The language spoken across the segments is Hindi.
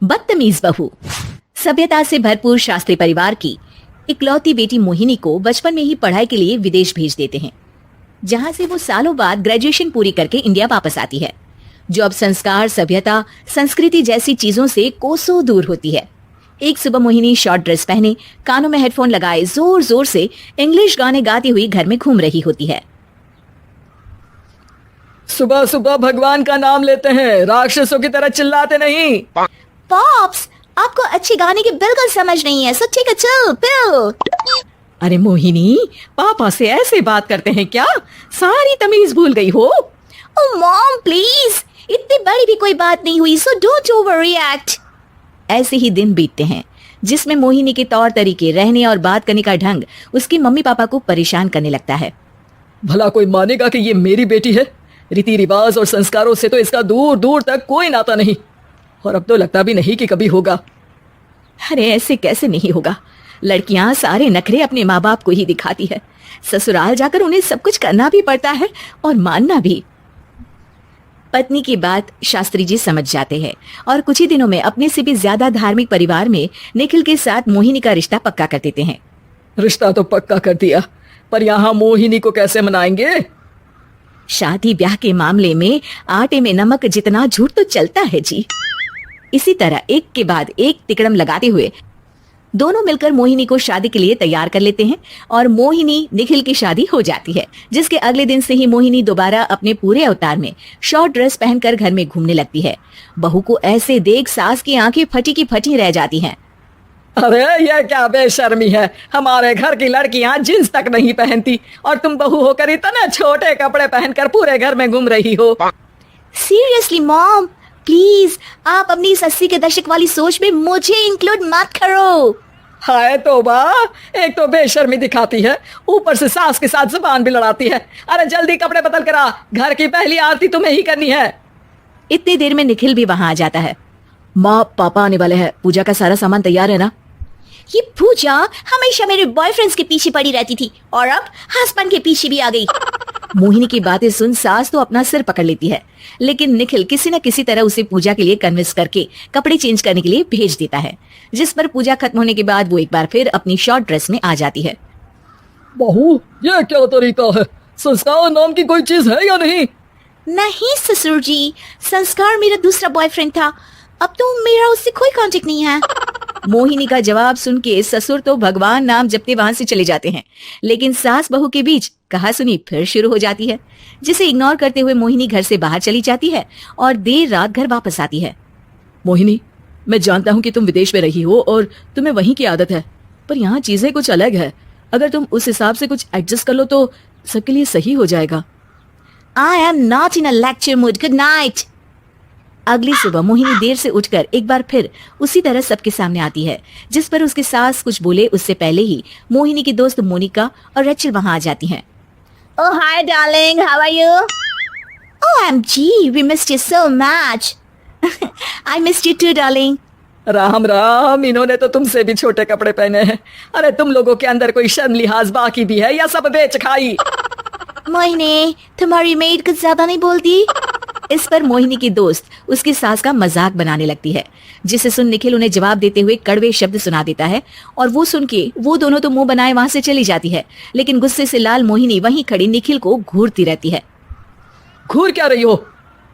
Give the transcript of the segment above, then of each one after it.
बदतमीज बहू। सभ्यता से भरपूर शास्त्री परिवार की इकलौती बेटी मोहिनी को बचपन में ही पढ़ाई के लिए विदेश भेज देते हैं, जहां से वो सालों बाद ग्रेजुएशन पूरी करके इंडिया वापस आती है, जो अब संस्कार, सभ्यता, संस्कृति जैसी चीजों से कोसों दूर होती है। एक सुबह मोहिनी शॉर्ट ड्रेस पहने, कानों में हेडफोन लगाए जोर जोर से इंग्लिश गाने गाती हुई घर में घूम रही होती है। सुबह सुबह भगवान का नाम लेते हैं, राक्षसों की तरह चिल्लाते नहीं। पॉप्स, आपको अच्छे गाने की बिल्कुल समझ नहीं है, सो ठीक है, चिल पिल। अरे मोहिनी, पापा से ऐसे बात करते हैं क्या? सारी तमीज भूल गई हो। ओह मॉम प्लीज, इतनी बड़ी भी कोई बात नहीं हुई, सो डोंट ओवर रिएक्ट। ऐसे ही दिन बीतते हैं जिसमें मोहिनी के तौर तरीके, रहने और बात करने का ढंग उसकी मम्मी पापा को परेशान करने लगता है। भला कोई मानेगा कि ये मेरी बेटी है? रीति रिवाज और संस्कारों से तो इसका दूर दूर तक कोई नाता नहीं, और अब तो लगता भी नहीं कि कभी होगा। अरे ऐसे कैसे नहीं होगा? लड़कियां सारे नखरे अपने माँ बाप को ही दिखाती है। ससुराल जाकर उन्हें सब कुछ करना भी पड़ता है और मानना भी। पत्नी की बात शास्त्री जी समझ जाते हैं और कुछ ही दिनों में अपने से भी ज्यादा धार्मिक परिवार में निखिल के साथ मोहिनी का रिश्ता पक्का कर देते हैं। रिश्ता तो पक्का कर दिया, पर यहाँ मोहिनी को कैसे मनाएंगे? शादी ब्याह के मामले में आटे में नमक जितना झूठ तो चलता है जी। इसी तरह एक के बाद एक तिकड़म लगाते हुए दोनों मिलकर मोहिनी को शादी के लिए तैयार कर लेते हैं और मोहिनी निखिल की शादी हो जाती है, जिसके अगले दिन से ही मोहिनी दोबारा अपने पूरे अवतार में शॉर्ट ड्रेस पहनकर घर में घूमने लगती है। बहू को ऐसे देख सास की आंखें फटी की फटी रह जाती हैं। अरे ये क्या बेशर्मी है, हमारे घर की लड़कियां जींस तक नहीं पहनती और तुम बहू होकर इतने छोटे कपड़े पहनकर पूरे घर में घूम रही हो। सीरियसली मॉम, प्लीज आप अपनी इस 80 के दशक वाली सोच में मुझे इंक्लूड मत करो। हाय तौबा, एक तो बेशर्मी दिखाती है, ऊपर से सास के साथ जुबान भी लड़ाती है। अरे जल्दी कपड़े बदल कर आ, घर की पहली आरती तुम्हें ही करनी है। इतनी देर में निखिल भी वहां आ जाता है। माँ पापा आने वाले हैं, पूजा का सारा सामान तैयार है ना? ये पूजा हमेशा मेरे बॉयफ्रेंड्स के पीछे पड़ी रहती थी और अब हस्बैंड के पीछे भी आ गई। मोहिनी की बातें सुन सास तो अपना सिर पकड़ लेती है, लेकिन निखिल किसी न किसी तरह उसे पूजा के लिए कन्विंस करके कपड़े चेंज करने के लिए भेज देता है, जिस पर पूजा खत्म होने के बाद वो एक बार फिर अपनी शॉर्ट ड्रेस में आ जाती है। बहू, ये क्या तरीका है? संस्कार नाम की कोई चीज है या नहीं? नहीं ससुर जी, संस्कार मेरा दूसरा बॉयफ्रेंड था, अब तो मेरा उससे कोई कांटेक्ट नहीं है। मोहिनी का जवाब सुन के ससुर तो भगवान नाम जपते वहां से चले जाते हैं, लेकिन सास बहू के बीच कहासुनी फिर शुरू हो जाती है, जिसे इग्नोर करते हुए मोहिनी घर से बाहर चली जाती है और देर रात घर वापस आती है। मोहिनी, मैं जानता हूँ कि तुम विदेश में रही हो और तुम्हें वहीं की आदत है, पर यहाँ चीजें कुछ अलग है। अगर तुम उस हिसाब से कुछ एडजस्ट कर लो तो सबके लिए सही हो जाएगा। I am not in a lecture mood, good night. अगली सुबह मोहिनी देर से उठकर एक बार फिर उसी तरह सबके सामने आती है, जिस पर उसके सास कुछ बोले उससे पहले ही मोहिनी की दोस्त मोनिका और रचल वहां आ जाती हैं। Oh hi darling, how are you? OMG, we missed you so much. I missed you too darling. Ram Ram, इन्होंने तो तुमसे भी छोटे कपड़े पहने हैं। अरे तुम लोगों के अंदर कोई शर्म लिहाज बाकी भी है या सब बेच खाई? मोहिनी, तुम्हारी मेड कुछ ज्यादा नहीं बोलती? इस पर मोहिनी की दोस्त उसकी सास का मजाक बनाने लगती है, जिसे सुन निखिल उन्हें जवाब देते हुए कड़वे शब्द सुना देता है और वो सुन के वो दोनों तो मुंह बनाए वहां से चली जाती है, लेकिन गुस्से से लाल मोहिनी वहीं खड़ी निखिल को घूरती रहती है। घूर क्या रही हो?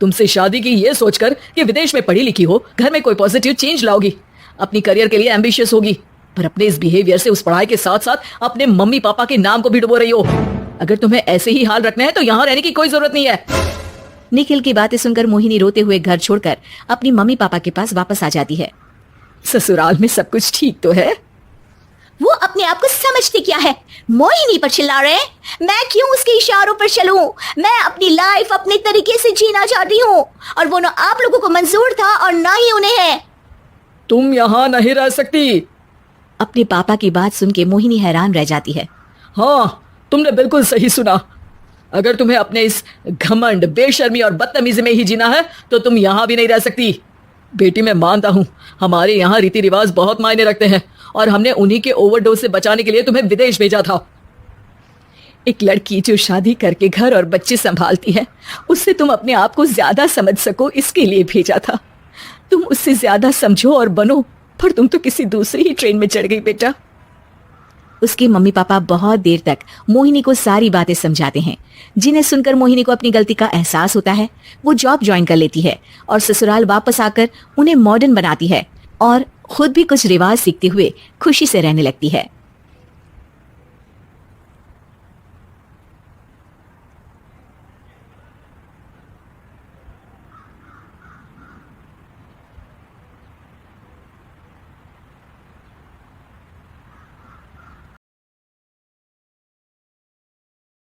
तुमसे शादी की ये सोचकर कि विदेश में पढ़ी लिखी हो, घर में कोई पॉजिटिव चेंज लाओगी, अपनी करियर के लिए एम्बिशियस होगी, पर अपने इस बिहेवियर से उस पढ़ाई के साथ साथ अपने मम्मी पापा के नाम को भी डुबो रही हो। अगर तुम्हें ऐसे ही हाल रखना है तो यहाँ रहने की कोई जरूरत नहीं है। निखिल की बातें सुनकर मोहिनी रोते हुए घर छोड़कर अपनी मम्मी पापा के पास वापस आ जाती है। ससुराल में सब कुछ ठीक तो है? वो अपने आप को समझते क्या है? मोहिनी पर चिल्ला रहे हैं? मैं क्यों उसके इशारों पर चलूं? मैं अपनी लाइफ अपने तरीके से जीना चाहती हूँ और वो ना आप लोगों को मंजूर था और ना ही उन्हें है। तुम यहाँ नहीं रह सकती। अपने पापा की बात सुन के मोहिनी हैरान रह जाती है। हाँ, तुमने बिल्कुल सही सुना। अगर तुम्हें अपने इस घमंड, बेशर्मी और बदतमीजी में ही जीना है तो तुम यहाँ भी नहीं रह सकती। बेटी, मैं मानता हूँ हमारे यहाँ रीति रिवाज बहुत मायने रखते हैं और हमने उन्हीं के ओवरडोज से बचाने के लिए तुम्हें विदेश भेजा था। एक लड़की जो शादी करके घर और बच्चे संभालती है, उससे तुम अपने आप को ज्यादा समझ सको इसके लिए भेजा था। तुम उससे ज्यादा समझो और बनो, पर तुम तो किसी दूसरी ही ट्रेन में चढ़ गई बेटा। उसके मम्मी पापा बहुत देर तक मोहिनी को सारी बातें समझाते हैं, जिन्हें सुनकर मोहिनी को अपनी गलती का एहसास होता है। वो जॉब ज्वाइन कर लेती है और ससुराल वापस आकर उन्हें मॉडर्न बनाती है और खुद भी कुछ रिवाज सीखते हुए खुशी से रहने लगती है।